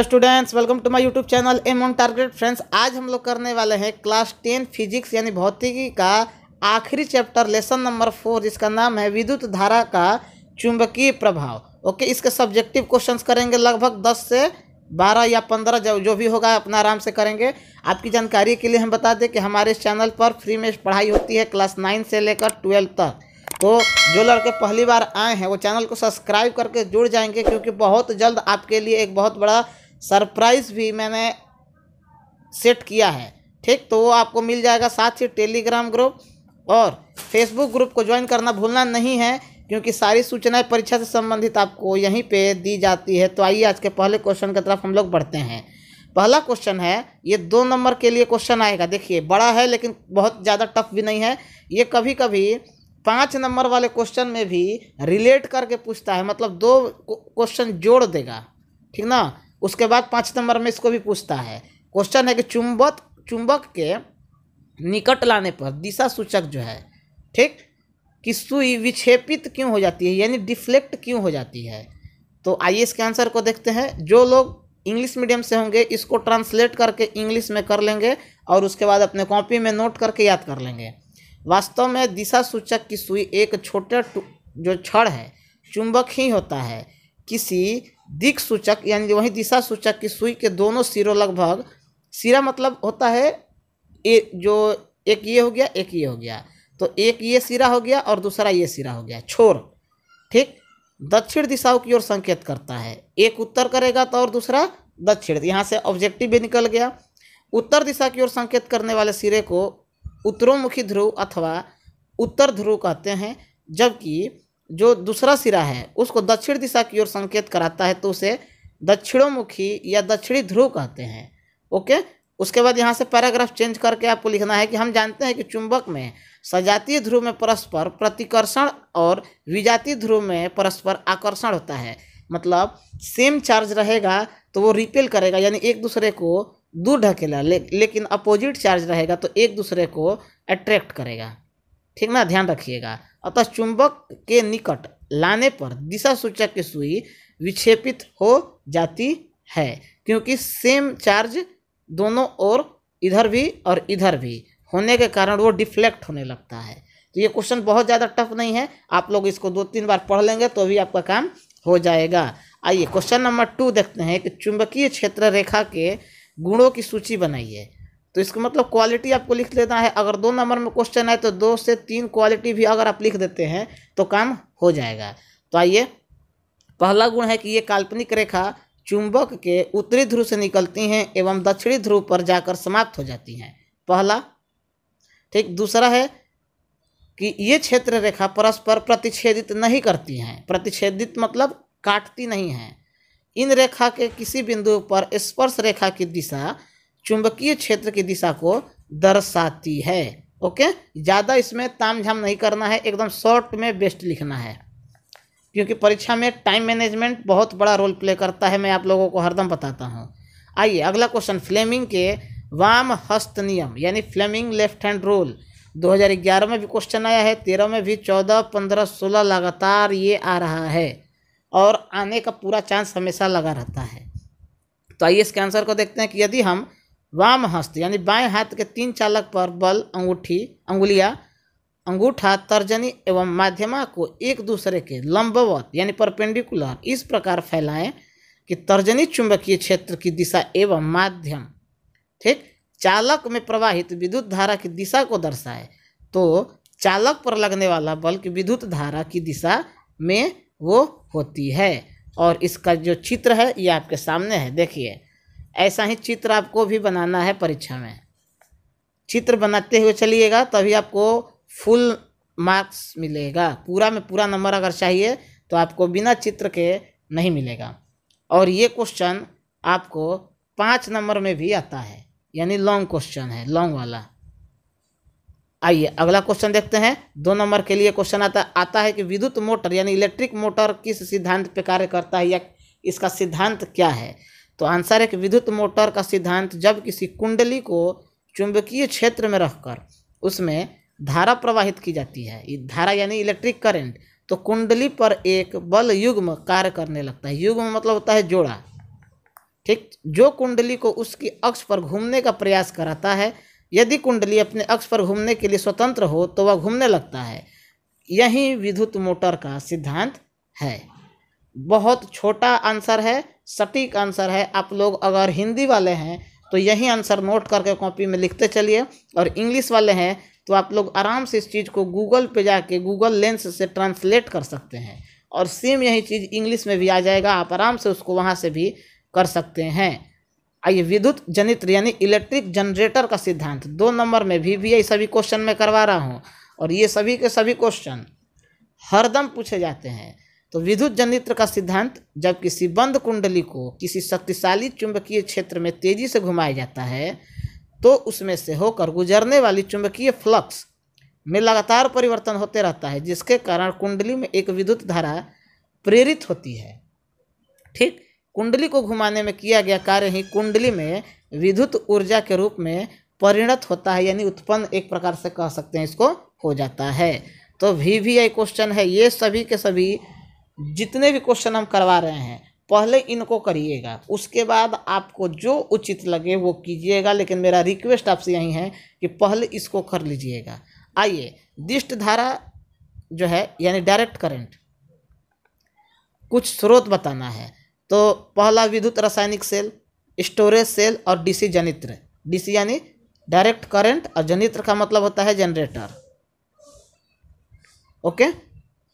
Hello students, welcome to my YouTube channel Aim On Target. Friends, आज हम लोग करने वाले हैं क्लास 10 फिजिक्स यानी भौतिकी का आखिरी चैप्टर लेसन नंबर 4, जिसका नाम है विद्युत धारा का चुंबकीय प्रभाव। ओके, इसके सब्जेक्टिव क्वेश्चंस करेंगे लगभग 10 से 12 या 15, जो भी होगा अपना आराम से करेंगे। आपकी जानकारी के लिए हम बता दें कि हमारे इस चैनल पर फ्री में पढ़ाई होती है क्लास 9 से लेकर 12 तक। तो जो लड़के पहली बार आए हैं वो चैनल को सब्सक्राइब करके जुड़ जाएंगे, क्योंकि बहुत जल्द आपके लिए एक बहुत बड़ा सरप्राइज़ भी मैंने सेट किया है। ठीक, तो वो आपको मिल जाएगा। साथ ही टेलीग्राम ग्रुप और फेसबुक ग्रुप को ज्वाइन करना भूलना नहीं है, क्योंकि सारी सूचनाएं परीक्षा से संबंधित आपको यहीं पे दी जाती है। तो आइए आज के पहले क्वेश्चन की तरफ हम लोग बढ़ते हैं। पहला क्वेश्चन है, ये 2 नंबर के लिए क्वेश्चन आएगा। देखिए, बड़ा है लेकिन बहुत ज़्यादा टफ भी नहीं है। ये कभी कभी 5 नंबर वाले क्वेश्चन में भी रिलेट करके पूछता है, मतलब 2 क्वेश्चन जोड़ देगा, ठीक ना। उसके बाद 5 नंबर में इसको भी पूछता है। क्वेश्चन है कि चुंबक के निकट लाने पर दिशा सूचक जो है, ठीक, कि सुई विक्षेपित क्यों हो जाती है, यानी डिफ्लेक्ट क्यों हो जाती है। तो आइए इसके आंसर को देखते हैं। जो लोग इंग्लिश मीडियम से होंगे इसको ट्रांसलेट करके इंग्लिश में कर लेंगे और उसके बाद अपने कॉपी में नोट करके याद कर लेंगे। वास्तव में दिशा सूचक की सुई एक छोटे जो छड़ है चुंबक ही होता है। किसी दिक सूचक यानी वही दिशा सूचक की सुई के दोनों सिरों लगभग, सिरा मतलब होता है जो एक ये हो गया एक ये हो गया, तो एक ये सिरा हो गया और दूसरा ये सिरा हो गया, छोर, ठीक, दक्षिण दिशाओं की ओर संकेत करता है। एक उत्तर करेगा तो और दूसरा दक्षिण। यहाँ से ऑब्जेक्टिव भी निकल गया। उत्तर दिशा की ओर संकेत करने वाले सिरे को उत्तरोन्मुखी ध्रुव अथवा उत्तर ध्रुव कहते हैं, जबकि जो दूसरा सिरा है उसको दक्षिण दिशा की ओर संकेत कराता है तो उसे दक्षिणोमुखी या दक्षिणी ध्रुव कहते हैं। ओके, उसके बाद यहाँ से पैराग्राफ चेंज करके आपको लिखना है कि हम जानते हैं कि चुंबक में सजातीय ध्रुव में परस्पर प्रतिकर्षण और विजातीय ध्रुव में परस्पर आकर्षण होता है। मतलब सेम चार्ज रहेगा तो वो रिपेल करेगा, यानी एक दूसरे को दूर ढकेला, लेकिन अपोजिट चार्ज रहेगा तो एक दूसरे को अट्रैक्ट करेगा, ठीक ना, ध्यान रखिएगा। अतः चुंबक के निकट लाने पर दिशा सूचक की सुई विक्षेपित हो जाती है, क्योंकि सेम चार्ज दोनों ओर इधर भी और इधर भी होने के कारण वो डिफ्लेक्ट होने लगता है। तो ये क्वेश्चन बहुत ज़्यादा टफ नहीं है, आप लोग इसको 2-3 बार पढ़ लेंगे तो भी आपका काम हो जाएगा। आइए क्वेश्चन नंबर 2 देखते हैं कि चुंबकीय क्षेत्र रेखा के गुणों की सूची बनाइए। तो इसका मतलब क्वालिटी आपको लिख लेना है। अगर 2 नंबर में क्वेश्चन है तो 2 से 3 क्वालिटी भी अगर आप लिख देते हैं तो काम हो जाएगा। तो आइए, पहला गुण है कि ये काल्पनिक रेखा चुंबक के उत्तरी ध्रुव से निकलती हैं एवं दक्षिणी ध्रुव पर जाकर समाप्त हो जाती हैं, पहला, ठीक। दूसरा है कि ये क्षेत्र रेखा परस्पर प्रतिच्छेदित नहीं करती हैं। प्रतिच्छेदित मतलब काटती नहीं हैं। इन रेखा के किसी बिंदु पर स्पर्श रेखा की दिशा चुंबकीय क्षेत्र की दिशा को दर्शाती है। ओके, ज़्यादा इसमें तामझाम नहीं करना है, एकदम शॉर्ट में बेस्ट लिखना है, क्योंकि परीक्षा में टाइम मैनेजमेंट बहुत बड़ा रोल प्ले करता है। मैं आप लोगों को हरदम बताता हूँ। आइए अगला क्वेश्चन, फ्लेमिंग के वाम हस्त नियम यानी फ्लेमिंग लेफ्ट हैंड रूल 2011 में भी क्वेश्चन आया है, 13 में भी, 14, 15, 16 लगातार ये आ रहा है और आने का पूरा चांस हमेशा लगा रहता है। तो आइए इसके आंसर को देखते हैं कि यदि हम वाम हस्त यानी बाएं हाथ के 3 चालक पर बल अंगूठा, तर्जनी एवं माध्यमा को एक दूसरे के लंबवत यानी परपेंडिकुलर इस प्रकार फैलाएं कि तर्जनी चुंबकीय क्षेत्र की दिशा एवं माध्यम, ठीक, चालक में प्रवाहित विद्युत धारा की दिशा को दर्शाए, तो चालक पर लगने वाला बल की विद्युत धारा की दिशा में वो होती है। और इसका जो चित्र है ये आपके सामने है, देखिए। ऐसा ही चित्र आपको भी बनाना है परीक्षा में। चित्र बनाते हुए चलिएगा तभी आपको फुल मार्क्स मिलेगा। पूरा में पूरा नंबर अगर चाहिए तो आपको बिना चित्र के नहीं मिलेगा। और ये क्वेश्चन आपको 5 नंबर में भी आता है, यानी लॉन्ग क्वेश्चन है, लॉन्ग वाला। आइए अगला क्वेश्चन देखते हैं। 2 नंबर के लिए क्वेश्चन आता है कि विद्युत मोटर यानी इलेक्ट्रिक मोटर किस सिद्धांत पे कार्य करता है या इसका सिद्धांत क्या है। तो आंसर है कि विद्युत मोटर का सिद्धांत, जब किसी कुंडली को चुंबकीय क्षेत्र में रखकर उसमें धारा प्रवाहित की जाती है, धारा यानी इलेक्ट्रिक करंट, तो कुंडली पर एक बल युग्म कार्य करने लगता है। युग्म मतलब होता है जोड़ा, ठीक, जो कुंडली को उसकी अक्ष पर घूमने का प्रयास कराता है, यदि कुंडली अपने अक्ष पर घूमने के लिए स्वतंत्र हो तो वह घूमने लगता है। यही विद्युत मोटर का सिद्धांत है। बहुत छोटा आंसर है, सटीक आंसर है। आप लोग अगर हिंदी वाले हैं तो यही आंसर नोट करके कॉपी में लिखते चलिए, और इंग्लिश वाले हैं तो आप लोग आराम से इस चीज़ को गूगल पे जाके गूगल लेंस से ट्रांसलेट कर सकते हैं, और सेम यही चीज़ इंग्लिश में भी आ जाएगा, आप आराम से उसको वहाँ से भी कर सकते हैं। आइए, विद्युत जनित्र यानी इलेक्ट्रिक जनरेटर का सिद्धांत 2 नंबर में भी यही सभी क्वेश्चन में करवा रहा हूँ, और ये सभी के सभी क्वेश्चन हरदम पूछे जाते हैं। तो विद्युत जनित्र का सिद्धांत, जब किसी बंद कुंडली को किसी शक्तिशाली चुंबकीय क्षेत्र में तेजी से घुमाया जाता है तो उसमें से होकर गुजरने वाली चुंबकीय फ्लक्स में लगातार परिवर्तन होते रहता है, जिसके कारण कुंडली में एक विद्युत धारा प्रेरित होती है। ठीक, कुंडली को घुमाने में किया गया कार्य ही कुंडली में विद्युत ऊर्जा के रूप में परिणत होता है, यानी उत्पन्न एक प्रकार से कह सकते हैं इसको हो जाता है। तो VVI क्वेश्चन है, ये सभी के सभी जितने भी क्वेश्चन हम करवा रहे हैं पहले इनको करिएगा, उसके बाद आपको जो उचित लगे वो कीजिएगा, लेकिन मेरा रिक्वेस्ट आपसे यही है कि पहले इसको कर लीजिएगा। आइए, दिष्ट धारा जो है यानी डायरेक्ट करंट, कुछ स्रोत बताना है। तो पहला विद्युत रासायनिक सेल, स्टोरेज सेल और DC जनित्र। DC यानी डायरेक्ट करंट और जनित्र का मतलब होता है जनरेटर। ओके,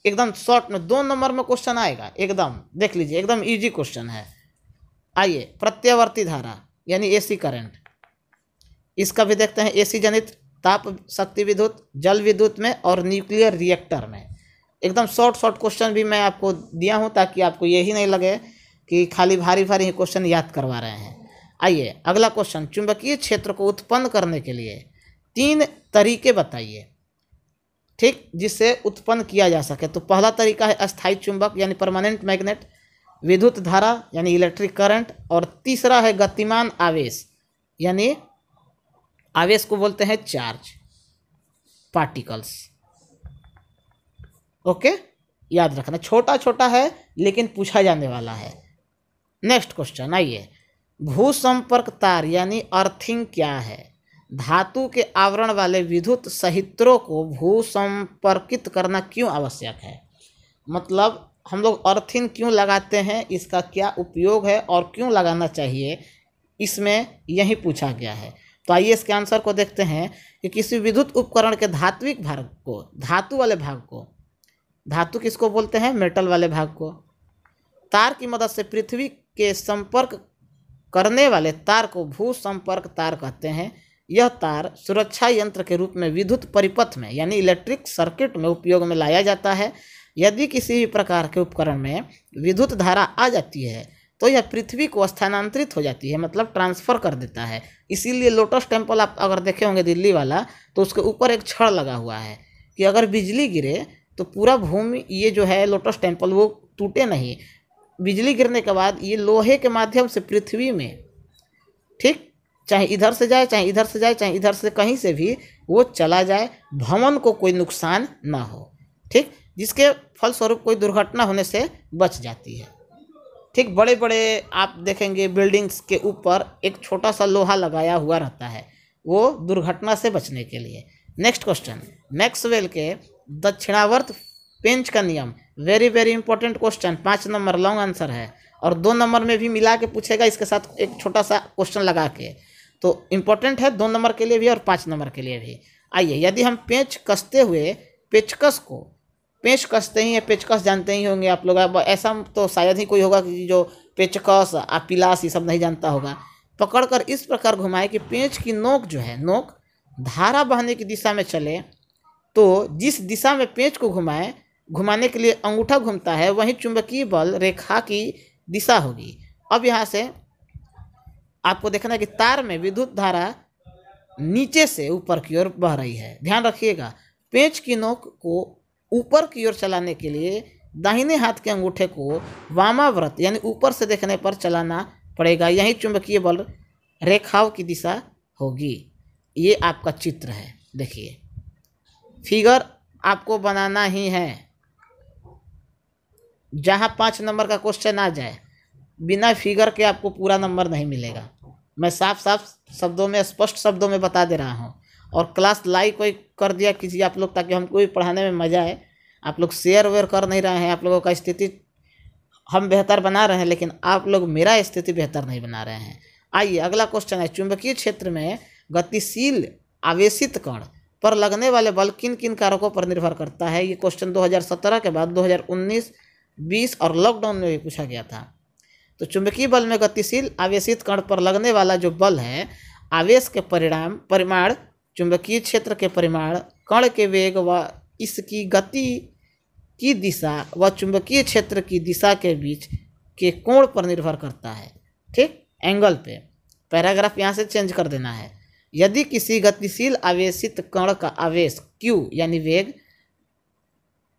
एकदम शॉर्ट में 2 नंबर में क्वेश्चन आएगा, एकदम देख लीजिए, एकदम इजी क्वेश्चन है। आइए, प्रत्यावर्ती धारा यानी AC करंट, इसका भी देखते हैं। AC जनित्र, ताप शक्ति विद्युत, जल विद्युत में और न्यूक्लियर रिएक्टर में। एकदम शॉर्ट क्वेश्चन भी मैं आपको दिया हूँ ताकि आपको यही नहीं लगे कि खाली भारी भारी क्वेश्चन याद करवा रहे हैं। आइए, अगला क्वेश्चन, चुंबकीय क्षेत्र को उत्पन्न करने के लिए 3 तरीके बताइए, ठीक, जिससे उत्पन्न किया जा सके। तो पहला तरीका है अस्थायी चुंबक यानी परमानेंट मैग्नेट, विद्युत धारा यानी इलेक्ट्रिक करंट, और तीसरा है गतिमान आवेश, यानी आवेश को बोलते हैं चार्ज, पार्टिकल्स। ओके, याद रखना, छोटा छोटा है लेकिन पूछा जाने वाला है। नेक्स्ट क्वेश्चन, आइए, भूसंपर्क तार यानी अर्थिंग क्या है? धातु के आवरण वाले विद्युत संयंत्रों को भूसंपर्कित करना क्यों आवश्यक है? मतलब हम लोग अर्थिंग क्यों लगाते हैं, इसका क्या उपयोग है और क्यों लगाना चाहिए, इसमें यही पूछा गया है। तो आइए इसके आंसर को देखते हैं कि किसी विद्युत उपकरण के धात्विक भाग को, धातु वाले भाग को, धातु किसको बोलते हैं, मेटल वाले भाग को, तार की मदद से पृथ्वी के संपर्क करने वाले तार को भूसंपर्क तार कहते हैं। यह तार सुरक्षा यंत्र के रूप में विद्युत परिपथ में यानी इलेक्ट्रिक सर्किट में उपयोग में लाया जाता है। यदि किसी भी प्रकार के उपकरण में विद्युत धारा आ जाती है तो यह पृथ्वी को स्थानांतरित हो जाती है, मतलब ट्रांसफ़र कर देता है। इसीलिए लोटस टेम्पल आप अगर देखे होंगे दिल्ली वाला, तो उसके ऊपर एक छड़ लगा हुआ है कि अगर बिजली गिरे तो पूरा भूमि, ये जो है लोटस टेम्पल, वो टूटे नहीं। बिजली गिरने के बाद ये लोहे के माध्यम से पृथ्वी में, ठीक, चाहे इधर से जाए, चाहे इधर से जाए, चाहे इधर से कहीं से भी वो चला जाए, भवन को कोई नुकसान ना हो, ठीक, जिसके फलस्वरूप कोई दुर्घटना होने से बच जाती है। ठीक, बड़े बड़े आप देखेंगे बिल्डिंग्स के ऊपर एक छोटा सा लोहा लगाया हुआ रहता है, वो दुर्घटना से बचने के लिए। नेक्स्ट क्वेश्चन, मैक्सवेल के दक्षिणावर्त पेंच का नियम, very very important question, 5 number long answer है, और 2 नंबर में भी मिला के पूछेगा इसके साथ एक छोटा सा क्वेश्चन लगा के, तो इम्पोर्टेंट है 2 नंबर के लिए भी और 5 नंबर के लिए भी। आइए, यदि हम पेंच कसते हुए पेचकस को, पेंच कसते ही है, पेचकस जानते ही होंगे आप लोग, अब ऐसा तो शायद ही कोई होगा कि जो पेचकस पिलास ये सब नहीं जानता होगा, पकड़कर इस प्रकार घुमाए कि पेंच की नोक जो है, नोक धारा बहने की दिशा में चले, तो जिस दिशा में पेंच को घुमाने के लिए अंगूठा घूमता है वहीं चुंबकीय बल रेखा की दिशा होगी। अब यहाँ से आपको देखना है कि तार में विद्युत धारा नीचे से ऊपर की ओर बह रही है। ध्यान रखिएगा, पेंच की नोक को ऊपर की ओर चलाने के लिए दाहिने हाथ के अंगूठे को वामाव्रत यानी ऊपर से देखने पर चलाना पड़ेगा, यही चुंबकीय बल रेखाओं की दिशा होगी। ये आपका चित्र है, देखिए, फिगर आपको बनाना ही है, जहाँ 5 नंबर का क्वेश्चन आ जाए बिना फिगर के आपको पूरा नंबर नहीं मिलेगा। मैं साफ साफ शब्दों में, स्पष्ट शब्दों में बता दे रहा हूँ। और क्लास लाइक कोई कर दिया कीजिए आप लोग, ताकि हमको भी पढ़ाने में मज़ा आए। आप लोग शेयर वेयर कर नहीं रहे हैं, आप लोगों का स्थिति हम बेहतर बना रहे हैं, लेकिन आप लोग मेरा स्थिति बेहतर नहीं बना रहे हैं। आइए अगला क्वेश्चन है, चुंबकीय क्षेत्र में गतिशील आवेशित कण पर लगने वाले बल किन किन कारकों पर निर्भर करता है। ये क्वेश्चन 2017 के बाद 2019, 20 और लॉकडाउन में भी पूछा गया था। तो चुंबकीय बल में गतिशील आवेशित कण पर लगने वाला जो बल है, आवेश के परिमाण, चुंबकीय क्षेत्र के परिमाण, कण के वेग व इसकी गति की दिशा व चुंबकीय क्षेत्र की दिशा के बीच के कोण पर निर्भर करता है। ठीक, एंगल पे। पैराग्राफ यहाँ से चेंज कर देना है। यदि किसी गतिशील आवेशित कण का आवेश q यानी वेग,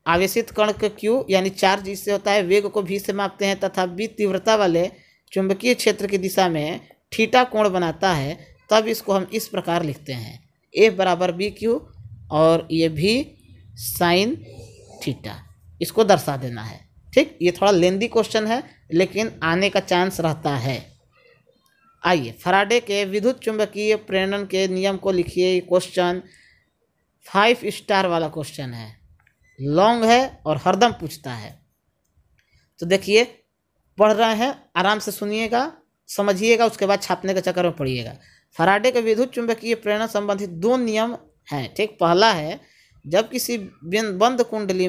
आवेशित कण का q यानी चार्ज जिससे होता है, वेग को v से मापते हैं, तथा b तीव्रता वाले चुंबकीय क्षेत्र की दिशा में थीटा कोण बनाता है, तब इसको हम इस प्रकार लिखते हैं, a बराबर बी क्यू और ये भी साइन थीटा, इसको दर्शा देना है। ठीक, ये थोड़ा लेंदी क्वेश्चन है लेकिन आने का चांस रहता है। आइए फराडे के विद्युत चुंबकीय प्रेरण के नियम को लिखिए। ये क्वेश्चन 5 स्टार वाला क्वेश्चन है, लॉन्ग है और हरदम पूछता है। तो देखिए, पढ़ रहे हैं, आराम से सुनिएगा, समझिएगा, उसके बाद छापने के चक्कर में पड़िएगा। फराडे के विद्युत चुंबकीय प्रेरण संबंधित 2 नियम हैं। ठीक, पहला है, जब किसी बंद कुंडली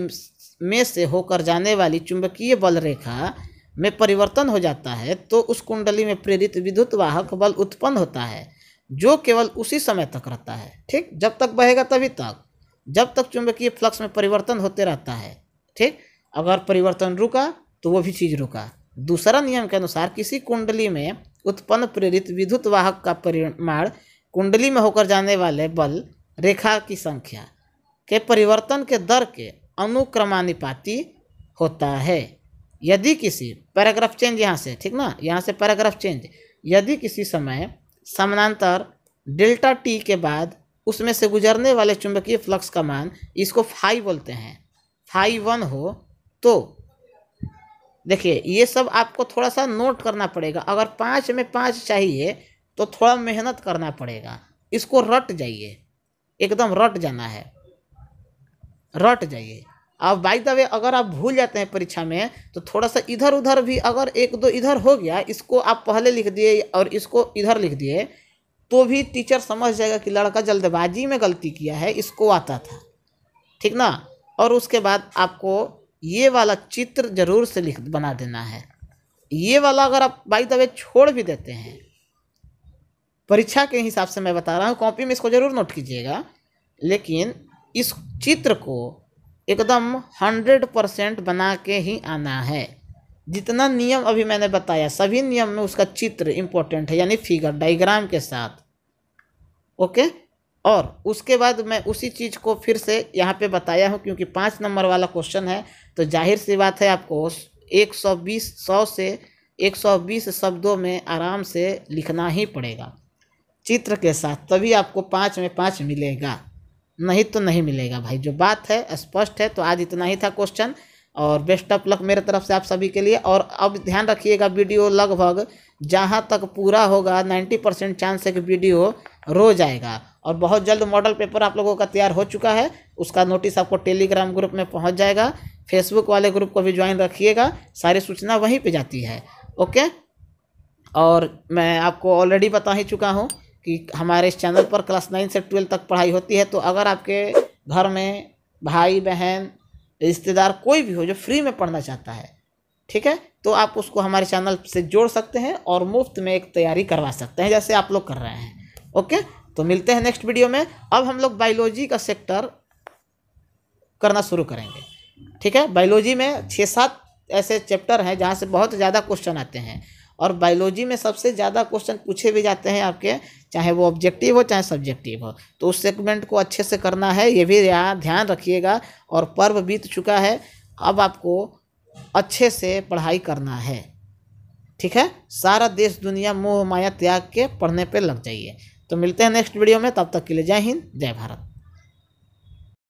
में से होकर जाने वाली चुंबकीय बल रेखा में परिवर्तन हो जाता है तो उस कुंडली में प्रेरित विद्युत वाहक बल उत्पन्न होता है, जो केवल उसी समय तक रहता है। ठीक, जब तक बहेगा तभी तक, जब तक चुंबकीय फ्लक्स में परिवर्तन होते रहता है। ठीक, अगर परिवर्तन रुका तो वो भी चीज़ रुका। दूसरा नियम के अनुसार किसी कुंडली में उत्पन्न प्रेरित विद्युत वाहक का परिमाण कुंडली में होकर जाने वाले बल रेखा की संख्या के परिवर्तन के दर के अनुक्रमानुपाती होता है। यदि किसी, पैराग्राफ चेंज यहाँ से, ठीक ना, यहाँ से पैराग्राफ चेंज, यदि किसी समय समानांतर डेल्टा टी के बाद उसमें से गुजरने वाले चुंबकीय फ्लक्स का मान, इसको फाई बोलते हैं, फाई 1 हो, तो देखिए ये सब आपको थोड़ा सा नोट करना पड़ेगा। अगर 5 में 5 चाहिए तो थोड़ा मेहनत करना पड़ेगा, इसको रट जाइए, एकदम रट जाना है, रट जाइए। अब बाय द वे अगर आप भूल जाते हैं परीक्षा में तो थोड़ा सा इधर उधर भी, अगर 1-2 इधर हो गया, इसको आप पहले लिख दिए और इसको इधर लिख दिए, तो भी टीचर समझ जाएगा कि लड़का जल्दबाजी में गलती किया है, इसको आता था। ठीक ना, और उसके बाद आपको ये वाला चित्र जरूर से बना देना है। ये वाला अगर आप बाय द वे छोड़ भी देते हैं, परीक्षा के हिसाब से मैं बता रहा हूँ, कॉपी में इसको जरूर नोट कीजिएगा, लेकिन इस चित्र को एकदम 100% बना के ही आना है। जितना नियम अभी मैंने बताया, सभी नियम में उसका चित्र इम्पोर्टेंट है, यानी फिगर, डायग्राम के साथ। ओके, और उसके बाद मैं उसी चीज़ को फिर से यहाँ पे बताया हूँ, क्योंकि 5 नंबर वाला क्वेश्चन है, तो जाहिर सी बात है आपको 100 से 120 शब्दों में आराम से लिखना ही पड़ेगा चित्र के साथ, तभी आपको 5 में 5 मिलेगा, नहीं तो नहीं मिलेगा भाई। जो बात है स्पष्ट है। तो आज इतना ही था क्वेश्चन, और बेस्ट ऑफ लक मेरे तरफ से आप सभी के लिए। और अब ध्यान रखिएगा, वीडियो लगभग जहां तक पूरा होगा 90% चांस है कि वीडियो रोज आएगा। और बहुत जल्द मॉडल पेपर आप लोगों का तैयार हो चुका है, उसका नोटिस आपको टेलीग्राम ग्रुप में पहुंच जाएगा। फेसबुक वाले ग्रुप को भी ज्वाइन रखिएगा, सारी सूचना वहीं पे जाती है। ओके, और मैं आपको ऑलरेडी बता ही चुका हूँ कि हमारे इस चैनल पर क्लास 9 से 12 तक पढ़ाई होती है। तो अगर आपके घर में भाई बहन रिश्तेदार कोई भी हो जो फ्री में पढ़ना चाहता है, ठीक है, तो आप उसको हमारे चैनल से जोड़ सकते हैं और मुफ्त में एक तैयारी करवा सकते हैं, जैसे आप लोग कर रहे हैं। ओके, तो मिलते हैं नेक्स्ट वीडियो में। अब हम लोग बायोलॉजी का सेक्टर करना शुरू करेंगे। ठीक है, बायोलॉजी में 6-7 ऐसे चैप्टर हैं जहाँ से बहुत ज़्यादा क्वेश्चन आते हैं, और बायोलॉजी में सबसे ज़्यादा क्वेश्चन पूछे भी जाते हैं आपके, चाहे वो ऑब्जेक्टिव हो चाहे सब्जेक्टिव हो। तो उस सेगमेंट को अच्छे से करना है, ये भी ध्यान रखिएगा। और पर्व बीत चुका है, अब आपको अच्छे से पढ़ाई करना है। ठीक है, सारा देश दुनिया मोह माया त्याग के पढ़ने पे लग जाइए। तो मिलते हैं नेक्स्ट वीडियो में, तब तक के लिए जय हिंद, जय भारत।